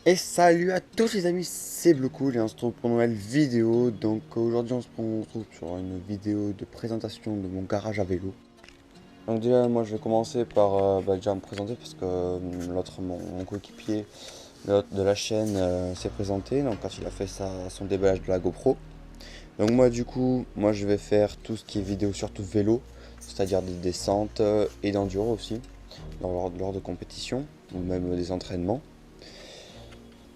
Et salut à tous les amis, c'est Bleucool et on se retrouve pour une nouvelle vidéo. Donc aujourd'hui on se retrouve sur une vidéo de présentation de mon garage à vélo. Donc déjà moi je vais commencer par déjà me présenter parce que mon coéquipier l'autre de la chaîne s'est présenté donc quand il a fait son déballage de la GoPro. Donc moi du coup moi je vais faire tout ce qui est vidéo surtout vélo, c'est-à-dire des descentes et d'enduro aussi lors de compétitions ou même des entraînements.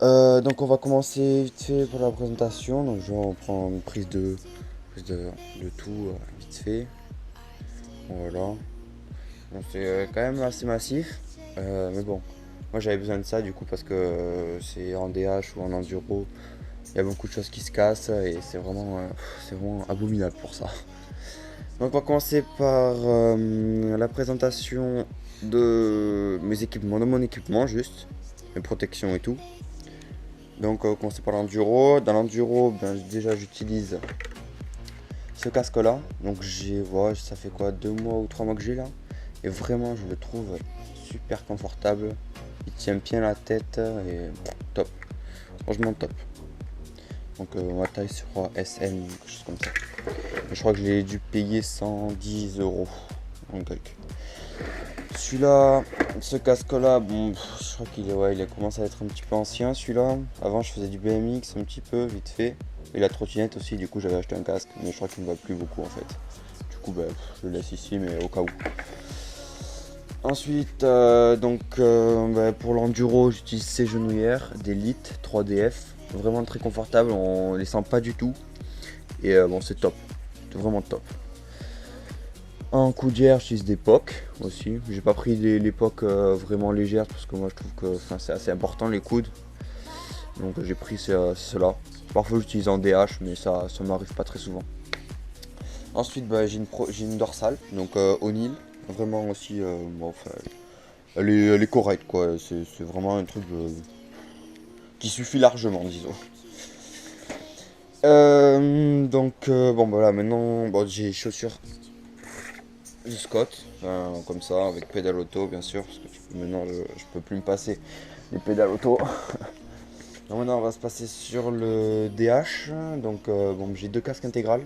Donc on va commencer vite fait pour la présentation. Donc je vais prendre une de tout vite fait. Voilà. Bon, c'est quand même assez massif. Mais bon, moi j'avais besoin de ça du coup parce que c'est en DH ou en enduro. Il y a beaucoup de choses qui se cassent et c'est vraiment abominable pour ça. Donc on va commencer par la présentation de mes équipements, de mon équipement juste, mes protections et tout. Donc on commence par l'enduro. Dans l'enduro, déjà j'utilise ce casque là. Donc voilà, ça fait quoi 2 mois ou 3 mois que j'ai là. Et vraiment je le trouve super confortable. Il tient bien la tête et top. Franchement top. Donc ma taille sera SN, quelque chose comme ça. Et je crois que je l'ai dû payer 110 euros en quelque. Celui-là, ce casque-là, bon, je crois il a commencé à être un petit peu ancien celui-là. Avant, je faisais du BMX un petit peu, vite fait. Et la trottinette aussi, du coup, j'avais acheté un casque, mais je crois qu'il ne va plus beaucoup en fait. Du coup, je le laisse ici, mais au cas où. Ensuite, pour l'enduro, j'utilise ces genouillères d'Elite 3DF. Vraiment très confortable, on les sent pas du tout. Et bon, c'est top, c'est vraiment top. En coudière, j'utilise des POC aussi. J'ai pas pris les POC vraiment légères parce que moi je trouve que c'est assez important les coudes. Donc j'ai pris cela. Parfois j'utilise en DH mais ça m'arrive pas très souvent. Ensuite j'ai une dorsale, donc O'Neill. Vraiment aussi, elle est correcte quoi. C'est vraiment un truc qui suffit largement disons. Bon voilà maintenant j'ai les chaussures de Scott, comme ça, avec pédale auto bien sûr, parce que maintenant je peux plus me passer les pédales auto. Donc maintenant on va se passer sur le DH, donc j'ai deux casques intégrales.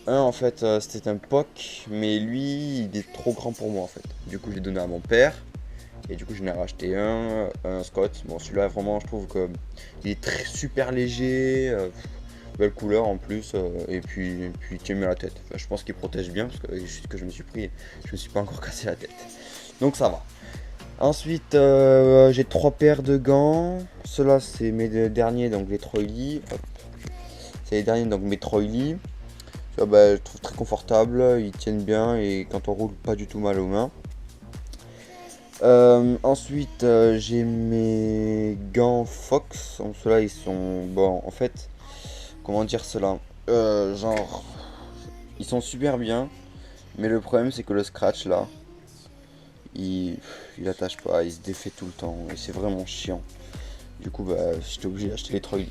Un en fait c'était un POC, mais lui il est trop grand pour moi en fait. Du coup je l'ai donné à mon père, et du coup j'en ai racheté un Scott. Bon celui-là vraiment je trouve que il est super léger, belle couleur en plus, et puis il tient mieux la tête. Enfin, je pense qu'il protège bien parce que juste que je me suis pris, je me suis pas encore cassé la tête. Donc ça va. Ensuite, j'ai trois paires de gants. Ceux-là, c'est mes derniers, donc les Troily. Hop. C'est les derniers, donc mes Troily. Je trouve très confortable, ils tiennent bien et quand on roule, pas du tout mal aux mains. Ensuite, j'ai mes gants Fox. Donc ceux-là, ils sont bon. En fait, comment dire cela genre, ils sont super bien, mais le problème c'est que le scratch là, il attache pas, il se défait tout le temps et c'est vraiment chiant. Du coup, j'étais obligé d'acheter les Troy.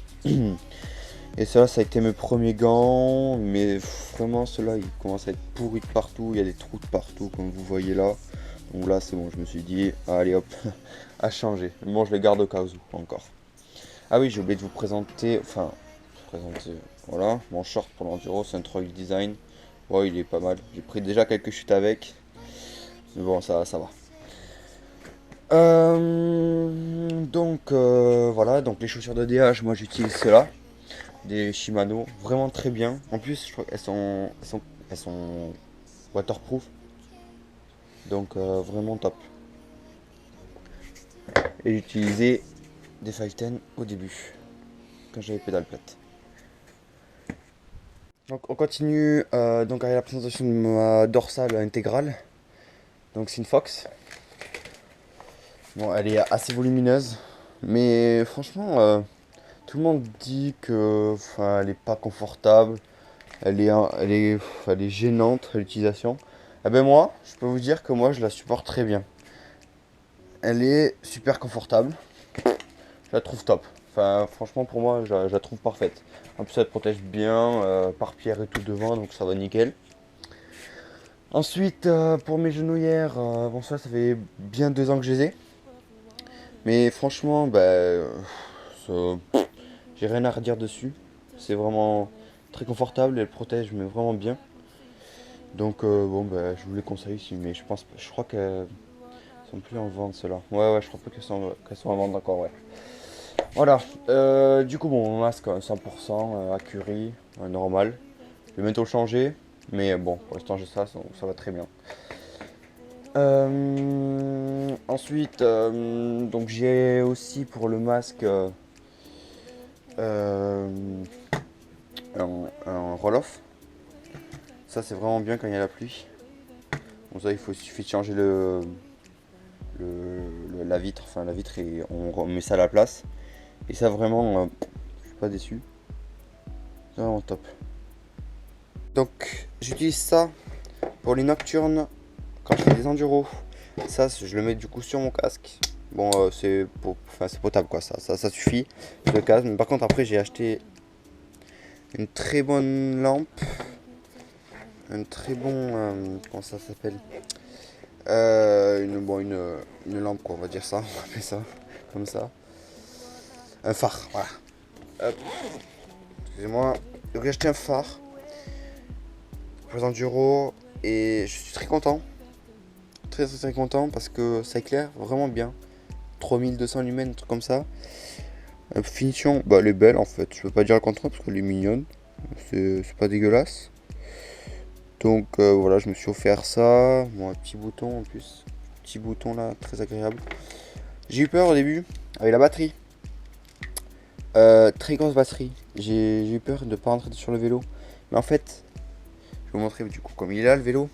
Et ça a été mes premiers gants, mais vraiment ceux-là ils commencent à être pourris de partout, il y a des trous de partout comme vous voyez là. Donc là c'est bon, je me suis dit, allez hop, à changer. Bon, je les garde au cas où encore. Ah oui, j'ai oublié de vous présenter, voilà, mon short pour l'enduro, c'est un Troy Design. Ouais, il est pas mal. J'ai pris déjà quelques chutes avec. Mais bon, ça va. Voilà, donc les chaussures de DH, moi j'utilise cela. Des Shimano, vraiment très bien. En plus, je crois qu'elles sont waterproof. Donc vraiment top. Et j'utilisais des 510 au début, quand j'avais pédale plate. Donc on continue donc avec la présentation de ma dorsale intégrale. Donc c'est une Fox. Bon, elle est assez volumineuse, mais franchement, tout le monde dit que, elle est pas confortable, elle est gênante à l'utilisation. Eh ben moi, je peux vous dire que moi, je la supporte très bien. Elle est super confortable, je la trouve top. Enfin, franchement, pour moi, je la trouve parfaite. En plus, elle protège bien, par pierre et tout devant, donc ça va nickel. Ensuite, pour mes genouillères, bon ça fait bien 2 ans que je les ai. Mais franchement, j'ai rien à redire dessus. C'est vraiment très confortable, elle protège mais vraiment bien. Donc bon bah je vous les conseille ici, mais je crois qu'elles sont plus en vente ceux-là. Ouais, je crois pas qu'elles sont en vente encore, ouais. Voilà, du coup bon, mon masque 100% Accurie, normal. Je vais bientôt le changer, mais bon, pour l'instant j'ai ça va très bien. Ensuite, donc j'ai aussi pour le masque euh, un roll-off. Ça c'est vraiment bien quand il y a la pluie. Bon ça il suffit de changer la vitre, enfin la vitre et on remet ça à la place. Et ça vraiment, je suis pas déçu. C'est vraiment top. Donc j'utilise ça pour les nocturnes quand je fais des enduros. Ça je le mets du coup sur mon casque. Bon c'est potable quoi, ça suffit. Je le casse. Mais par contre après j'ai acheté une très bonne lampe. Un très bon, comment ça s'appelle, une lampe quoi, on va dire ça, on va appeler ça comme ça. Un phare, voilà. Hop. Excusez-moi. Donc j'ai acheté un phare pour les enduros et je suis très content. Très content parce que ça éclaire vraiment bien. 3200 lumens, un truc comme ça. Finition, elle est belle en fait. Je peux pas dire le contraire parce qu'elle est mignonne. C'est pas dégueulasse. Donc voilà, je me suis offert ça. Bon, un petit bouton en plus. Petit bouton là, très agréable. J'ai eu peur au début avec la batterie. Très grosse batterie. J'ai eu peur de ne pas rentrer sur le vélo. Mais en fait, je vais vous montrer du coup comme il est là le vélo.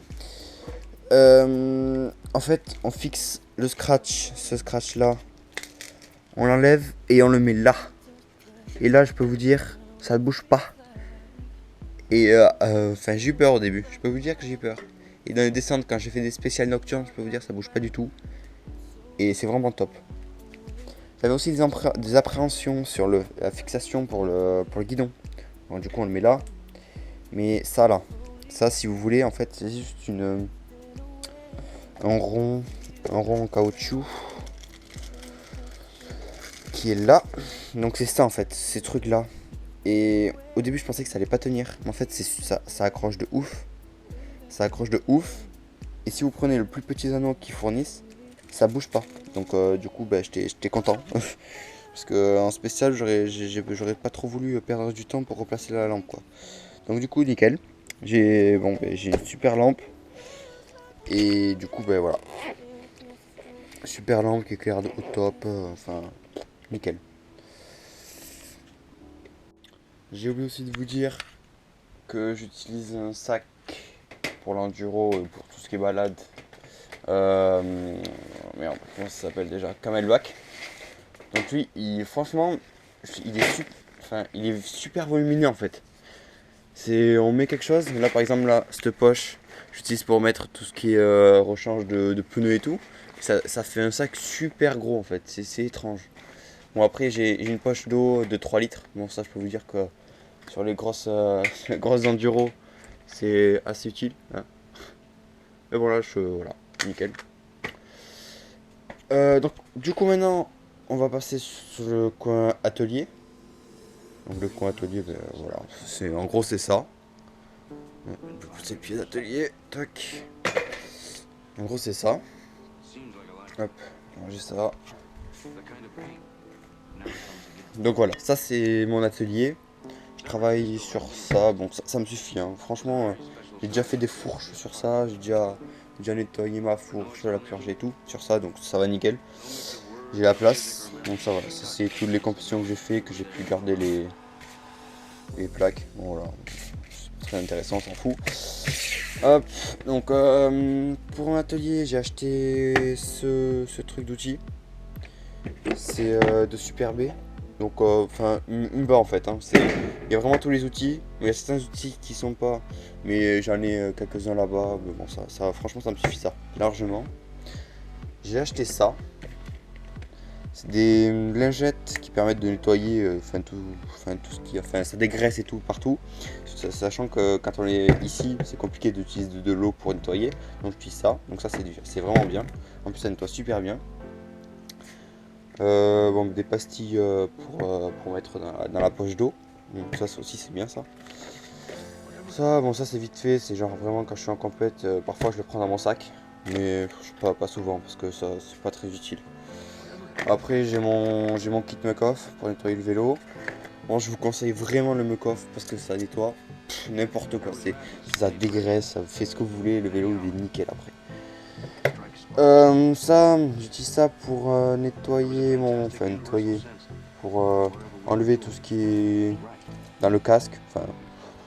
En fait, on fixe le scratch, ce scratch là. On l'enlève et on le met là. Et là, je peux vous dire, ça ne bouge pas. Et enfin, j'ai eu peur au début. Je peux vous dire que j'ai eu peur. Et dans les descentes, quand j'ai fait des spéciales nocturnes, je peux vous dire, ça bouge pas du tout. Et c'est vraiment top. J'avais aussi des appréhensions sur la fixation pour le guidon. Donc, du coup, on le met là. Mais ça là, ça si vous voulez, en fait, c'est juste un rond en caoutchouc qui est là. Donc c'est ça en fait, ces trucs là. Et au début, je pensais que ça allait pas tenir. Mais en fait, ça accroche de ouf. Ça accroche de ouf. Et si vous prenez le plus petit anneau qu'ils fournissent, ça bouge pas. Donc du coup, j'étais content. Parce que en spécial, j'aurais pas trop voulu perdre du temps pour replacer la lampe quoi. Donc du coup, nickel. J'ai une super lampe. Et du coup, voilà. Super lampe qui éclaire au top. Enfin, nickel. J'ai oublié aussi de vous dire que j'utilise un sac pour l'enduro et pour tout ce qui est balade. Merde, comment ça s'appelle déjà? Camelback. Donc lui, franchement, il est super volumineux en fait. On met quelque chose, là par exemple là, cette poche, j'utilise pour mettre tout ce qui est rechange de pneus et tout. Ça fait un sac super gros en fait, c'est étrange. Bon après j'ai une poche d'eau de 3 litres, bon ça je peux vous dire que sur les grosses enduro c'est assez utile. Hein. Et voilà, voilà, nickel. Donc du coup maintenant on va passer sur le coin atelier. Donc le coin atelier, voilà, en gros c'est ça. Du coup c'est le pied d'atelier, tac. En gros c'est ça. Hop, ranger ça. Donc voilà, ça c'est mon atelier. Je travaille sur ça, bon ça me suffit. Hein. Franchement, j'ai déjà fait des fourches sur ça, j'ai déjà nettoyé ma fourche, la purge et tout sur ça, donc ça va nickel. J'ai la place, donc ça voilà, ça c'est toutes les compositions que j'ai fait, que j'ai pu garder les plaques. Bon, voilà, c'est très intéressant, on s'en fout. Hop, donc pour un atelier, j'ai acheté ce truc d'outil. C'est de Super B. Donc, enfin, une barre en fait. Hein. Il y a vraiment tous les outils. Il y a certains outils qui sont pas. Mais j'en ai quelques-uns là-bas. Mais bon, franchement, ça me suffit ça. Largement. J'ai acheté ça. C'est des lingettes qui permettent de nettoyer tout ce qui. Enfin, ça dégraisse et tout partout. Sachant que quand on est ici, c'est compliqué d'utiliser de l'eau pour nettoyer. Donc, j'utilise ça. Donc, ça, c'est vraiment bien. En plus, ça nettoie super bien. Bon, des pastilles pour mettre dans la poche d'eau. Donc ça aussi c'est bien ça. Ça, bon ça c'est vite fait, c'est genre vraiment quand je suis en compète, parfois je le prends dans mon sac. Mais pas souvent parce que ça c'est pas très utile. Après j'ai mon kit make-off pour nettoyer le vélo. Bon je vous conseille vraiment le make-off parce que ça nettoie n'importe quoi. Ça dégraisse, ça fait ce que vous voulez, le vélo il est nickel après. Ça, j'utilise ça pour nettoyer pour enlever tout ce qui est dans le casque. Enfin,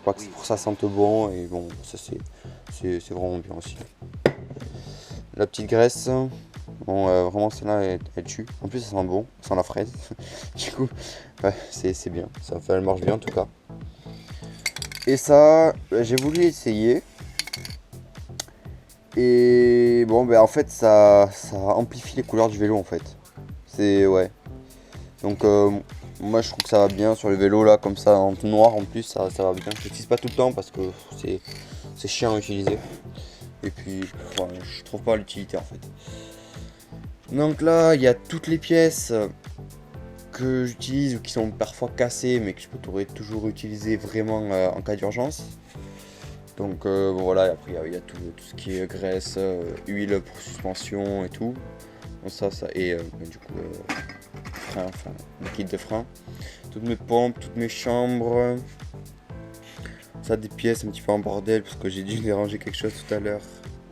pas que pour ça sente bon et bon, ça c'est vraiment bien aussi. La petite graisse, bon, vraiment celle-là elle tue. En plus, ça sent bon, ça sent la fraise. Du coup, ouais, c'est bien. Elle marche bien en tout cas. Et ça, j'ai voulu essayer. Et bon, ben en fait, ça amplifie les couleurs du vélo en fait. C'est ouais. Donc moi je trouve que ça va bien sur le vélo là, comme ça en noir en plus, ça va bien. Je l'utilise pas tout le temps parce que c'est chiant à utiliser. Et puis voilà, je trouve pas l'utilité en fait. Donc là il y a toutes les pièces que j'utilise ou qui sont parfois cassées mais que je pourrais toujours utiliser vraiment en cas d'urgence. Donc bon, voilà, et après il y a tout ce qui est graisse, huile pour suspension et tout. Donc ça et du coup frein, enfin liquide de frein. Toutes mes pompes, toutes mes chambres. Ça des pièces un petit peu en bordel parce que j'ai dû déranger quelque chose tout à l'heure.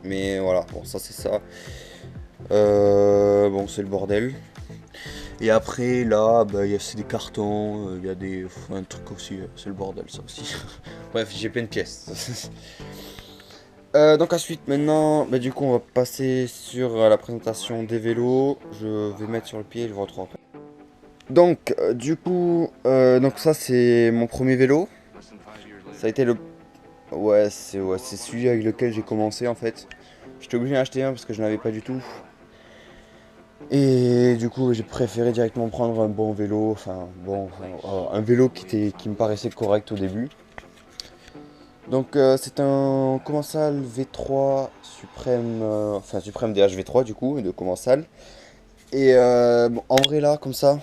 Mais voilà, bon ça c'est ça. Bon c'est le bordel. Et après là, bah, c'est des cartons, il y a un truc aussi, c'est le bordel ça aussi. Bref, j'ai plein de pièces. Donc ensuite maintenant, bah, du coup on va passer sur la présentation des vélos. Je vais mettre sur le pied et je vous retrouve après. Donc du coup, donc ça c'est mon premier vélo. Ça a été c'est celui avec lequel j'ai commencé en fait. J'étais obligé d'en acheter un parce que je n'avais pas du tout. Et du coup j'ai préféré directement prendre un bon vélo, un vélo qui me paraissait correct au début. Donc c'est un Commensal V3 Suprême, Suprême DH V3 du coup, de Commensal. Et bon, en vrai là, comme ça,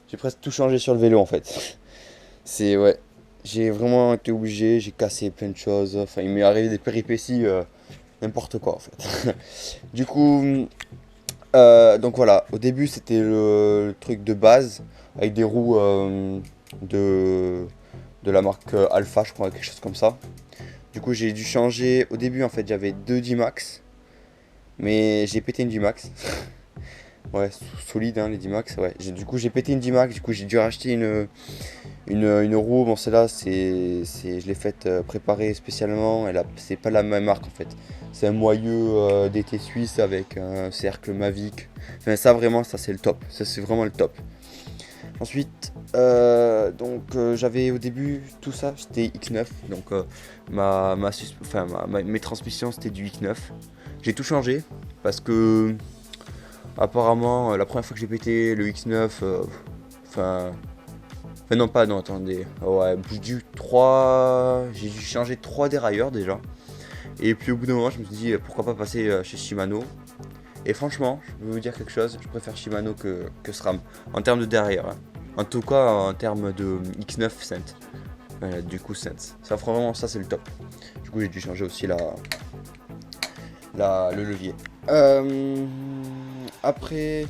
j'ai presque tout changé sur le vélo en fait. C'est ouais, j'ai vraiment été obligé, j'ai cassé plein de choses. Enfin, il m'est arrivé des péripéties, n'importe quoi en fait. Du coup, donc voilà, au début c'était le truc de base avec des roues de, de la marque Alpha, je crois, quelque chose comme ça. Du coup, j'ai dû changer. Au début, en fait, j'avais deux D-Max, mais j'ai pété une D-Max. Ouais, solide, hein, les D-Max. Ouais. Du coup, j'ai pété une D-Max. Du coup, j'ai dû racheter une roue. Bon, celle-là, je l'ai faite préparer spécialement. C'est pas la même marque en fait. C'est un moyeu d'été suisse avec un cercle Mavic. Enfin, ça, vraiment, ça, c'est le top. Ça, c'est vraiment le top. Ensuite, j'avais au début tout ça, c'était X9. Donc, mes transmissions, c'était du X9. J'ai tout changé parce que, apparemment, la première fois que j'ai pété le X9, non, pas, non, attendez. Ouais, j'ai dû changer 3 dérailleurs déjà. Et puis au bout d'un moment, je me suis dit pourquoi pas passer chez Shimano. Et franchement, je vais vous dire quelque chose, je préfère Shimano que SRAM en termes de dérailleur, hein. En tout cas, en termes de X9 Sense. Du coup, Sense. Ça, vraiment, ça c'est le top. Du coup, j'ai dû changer aussi le levier. Après.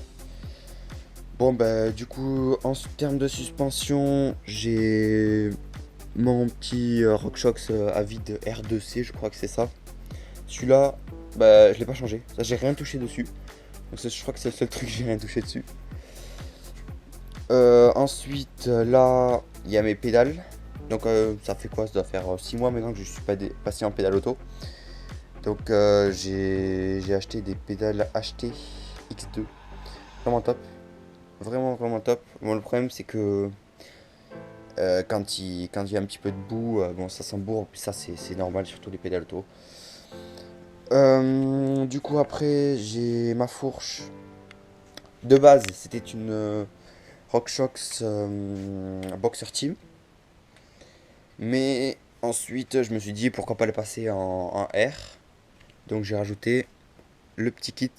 Bon bah du coup en termes de suspension j'ai mon petit RockShox Avid R2C, je crois que c'est ça. Celui-là bah je l'ai pas changé, ça j'ai rien touché dessus. Donc je crois que c'est le seul truc que j'ai rien touché dessus. Ensuite là il y a mes pédales. Donc ça fait quoi? Ça doit faire 6 mois maintenant que je suis passé en pédale auto. Donc j'ai acheté des pédales HT X2. Vraiment top. Vraiment vraiment top. Bon le problème c'est que quand il y a un petit peu de boue, bon ça s'embourbe, puis ça c'est normal, surtout les pédales auto. Du coup après j'ai ma fourche. De base c'était une RockShox Boxer Team. Mais ensuite je me suis dit pourquoi pas le passer en R. Donc j'ai rajouté le petit kit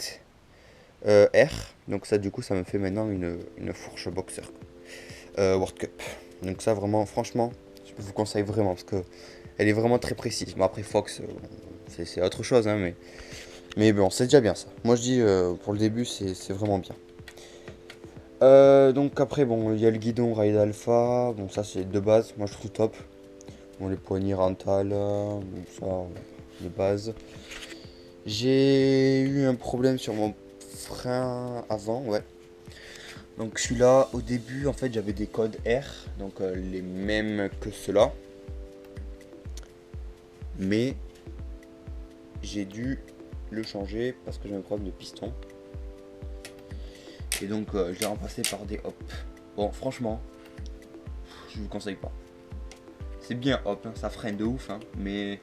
R. Donc ça du coup ça me fait maintenant une fourche boxer World Cup. Donc ça vraiment franchement je vous conseille vraiment parce que elle est vraiment très précise. Bon après Fox c'est autre chose hein, mais bon c'est déjà bien ça. Moi je dis pour le début c'est vraiment bien. Donc après bon il y a le guidon Ride Alpha. Bon ça c'est de base, moi je trouve top. Bon les poignées Rental, ça de base. J'ai eu un problème sur mon frein avant, ouais. Donc celui-là, au début, en fait, j'avais des codes R, donc les mêmes que ceux-là. Mais j'ai dû le changer parce que j'ai un problème de piston. Et donc je l'ai remplacé par des hop. Bon, franchement, je vous conseille pas. C'est bien hop, hein, ça freine de ouf, hein, mais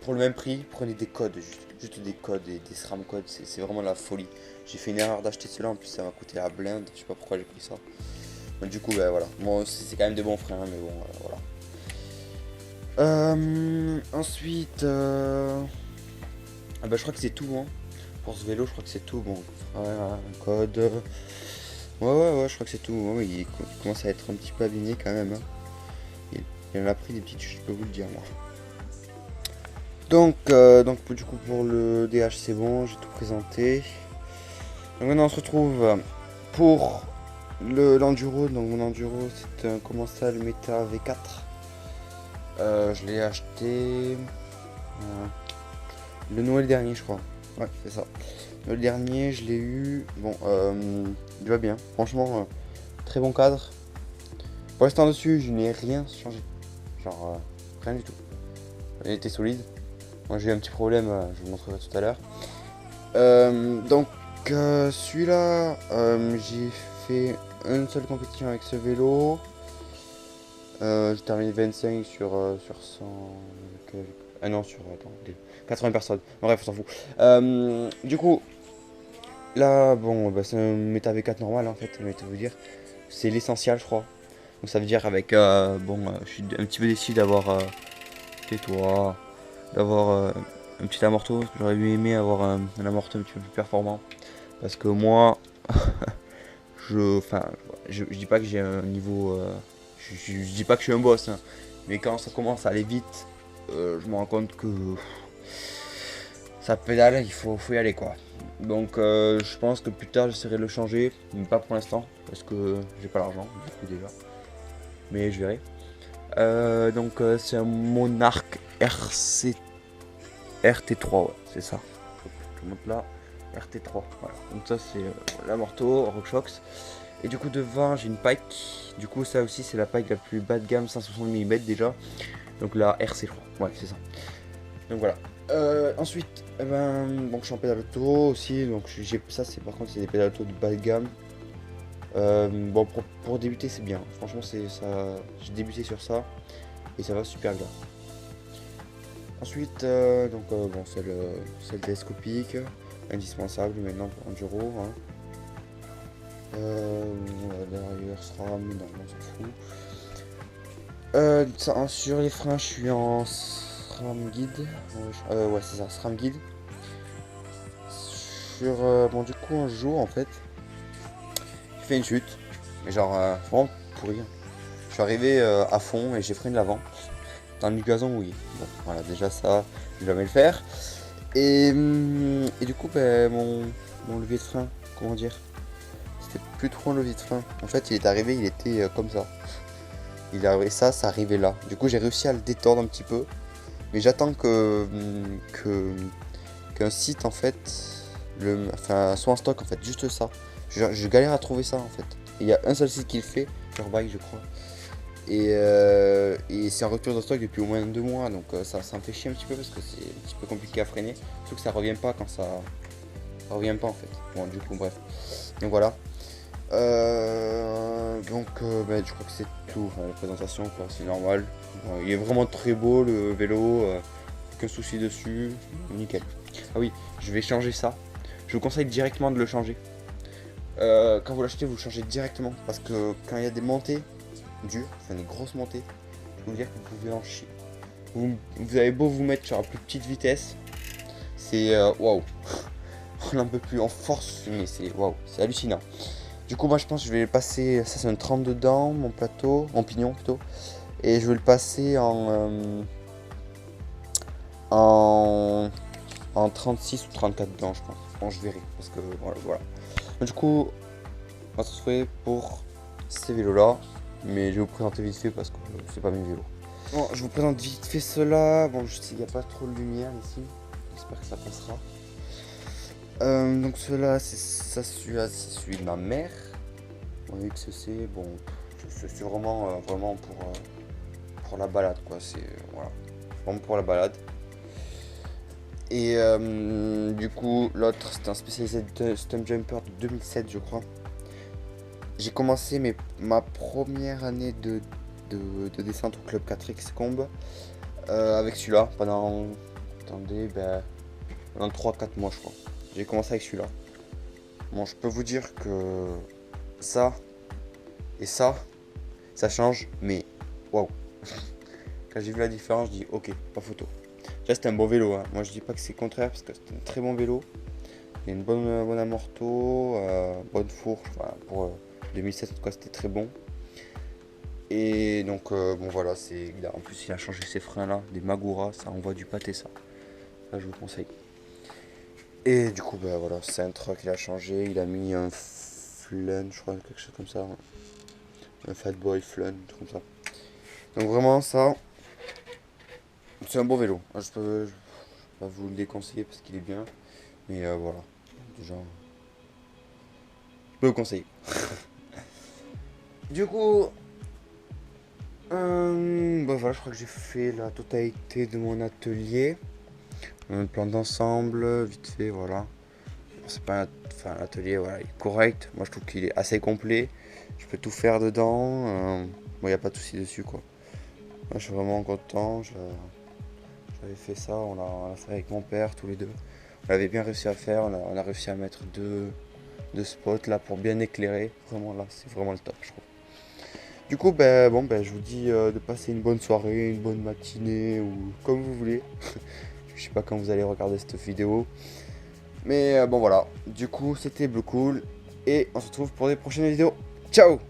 pour le même prix, prenez des codes, juste des codes et des SRAM codes, c'est vraiment la folie. J'ai fait une erreur d'acheter cela, en plus ça m'a coûté la blinde, je sais pas pourquoi j'ai pris ça. Mais du coup, ben voilà, bon, c'est quand même des bons freins, mais bon, voilà. Ensuite, ah bah, je crois que c'est tout, hein. Pour ce vélo, je crois que c'est tout. Bon, frein, code. Ouais, je crois que c'est tout. Ouais, il commence à être un petit peu abîmé quand même, hein. Il en a pris des petites, je peux vous le dire, moi. Donc du coup pour le DH c'est bon, j'ai tout présenté. Donc maintenant on se retrouve pour l'enduro. Donc mon enduro c'est un Commencal Meta V4. Je l'ai acheté le Noël dernier je crois. Ouais c'est ça. Le dernier je l'ai eu. Bon il va bien. Franchement très bon cadre. Pour l'instant dessus je n'ai rien changé. Genre rien du tout. Il était solide. Moi j'ai eu un petit problème, je vous montrerai tout à l'heure. Donc celui-là, j'ai fait une seule compétition avec ce vélo. J'ai terminé 25 sur 100. Ah non, sur 80 personnes. Bref, on s'en fout. Du coup, là, bon, bah, c'est un Meta V4 normal en fait, je vais te vous dire. C'est l'essentiel, je crois. Donc ça veut dire avec. Je suis un petit peu déçu d'avoir. Tais-toi. D'avoir un petit amorto. J'aurais aimé avoir un amorto un petit peu plus performant. Parce que moi, je dis pas que j'ai un niveau. Je dis pas que je suis un boss. Hein, mais quand ça commence à aller vite, je me rends compte que ça pédale, il faut y aller quoi. Donc je pense que plus tard j'essaierai de le changer. Mais pas pour l'instant. Parce que j'ai pas l'argent, du coup déjà. Mais je verrai. C'est un Monarch RT3, ouais, c'est ça. Je monte là, RT3. Voilà. Donc ça c'est l'amorto, RockShox. Et du coup devant j'ai une Pike. Du coup ça aussi c'est la Pike la plus bas de gamme, 160 mm déjà. Donc la RC je crois. Ouais c'est ça. Donc voilà. Ensuite, bon, je suis en pédale auto aussi. Donc ça c'est par contre c'est des pédales auto de bas de gamme. Bon pour débuter c'est bien. Franchement c'est ça. J'ai débuté sur ça. Et ça va super bien. Ensuite, bon, celle télescopique, indispensable maintenant pour enduro. Hein. Derrière SRAM, non, on s'en fout. Sur les freins, je suis en SRAM guide. Ouais, c'est ça, SRAM guide. Bon, du coup, un jour, en fait, j'ai fait une chute. Mais genre, vraiment pourri. Je suis arrivé à fond et j'ai freiné l'avant. Dans le gazon mouillé. Bon, voilà, déjà ça, je vais jamais le faire. Et du coup, mon levier de frein, comment dire, c'était plus trop un levier de frein. En fait, il est arrivé, il était comme ça. Il est arrivé ça arrivait là. Du coup, j'ai réussi à le détordre un petit peu. Mais j'attends qu'un site, en fait, soit en stock, en fait, juste ça. Je galère à trouver ça, en fait. Il y a un seul site qui le fait, Purebike, je crois. Et c'est en rupture de stock depuis au moins 2 mois, donc ça me fait chier un petit peu parce que c'est un petit peu compliqué à freiner. Surtout que ça revient pas quand ça revient pas en fait. Bon du coup bref. Donc voilà. Je crois que c'est tout. Enfin, la présentation quoi, c'est normal. Il est vraiment très beau le vélo, aucun souci dessus, nickel. Ah oui, je vais changer ça. Je vous conseille directement de le changer. Quand vous l'achetez, vous le changez directement parce que quand il y a des montées dur, enfin des grosses montées, je peux vous dire que vous pouvez en chier. Vous avez beau vous mettre sur la plus petite vitesse, c'est waouh. on n'en peut plus, on force, mais c'est waouh, c'est hallucinant. Du coup, moi je pense que je vais le passer, ça c'est un 32 dents, mon plateau, mon pignon plutôt, et je vais le passer en, en 36 ou 34 dents, je pense. Bon, je verrai, parce que voilà. Du coup, on va se retrouver pour ces vélos-là, mais je vais vous présenter vite fait parce que c'est pas mes vélos. Bon, je vous présente vite fait cela. Bon, je sais qu'il n'y a pas trop de lumière ici, j'espère que ça passera. Donc cela, c'est celui de ma mère. On a XC, bon, c'est vraiment, vraiment pour la balade, quoi. C'est voilà, vraiment pour la balade. Et du coup, l'autre, c'était un spécialisé de Stunt Jumper de 2007, je crois. J'ai commencé ma première année de descente au club 4X Combe avec celui-là pendant, attendez, pendant 3-4 mois, je crois. J'ai commencé avec celui-là. Bon, je peux vous dire que ça et ça change, mais waouh! Quand j'ai vu la différence, je dis ok, pas photo. Là, c'était un bon vélo, hein. Moi, je dis pas que c'est contraire parce que c'était un très bon vélo. Il y a une bonne amorto, bonne fourche. Voilà, pour 2007, en tout cas, c'était très bon. Et donc, bon, voilà, en plus, il a changé ses freins là, des Magura, ça envoie du pâté, ça. Ça, je vous conseille. Et du coup, voilà, c'est un truck, il a changé. Il a mis un Flun, je crois, quelque chose comme ça. Un Fatboy Flun, un truc comme ça. Donc, vraiment, ça, c'est un bon vélo. Je peux pas vous le déconseiller parce qu'il est bien. Mais voilà, déjà, je peux vous conseiller. Du coup, voilà, je crois que j'ai fait la totalité de mon atelier. Un plan d'ensemble, vite fait, voilà. C'est pas l'atelier, voilà, il est correct. Moi, je trouve qu'il est assez complet. Je peux tout faire dedans. Bon, il n'y a pas de souci dessus, quoi. Moi, je suis vraiment content. J'avais fait ça, on l'a fait avec mon père, tous les deux. On avait bien réussi à faire. On a réussi à mettre deux spots là pour bien éclairer. Vraiment, là, c'est vraiment le top, je trouve. Du coup, je vous dis de passer une bonne soirée, une bonne matinée ou comme vous voulez. Je sais pas quand vous allez regarder cette vidéo. Mais bon voilà, du coup c'était Blue Cool et on se retrouve pour des prochaines vidéos. Ciao!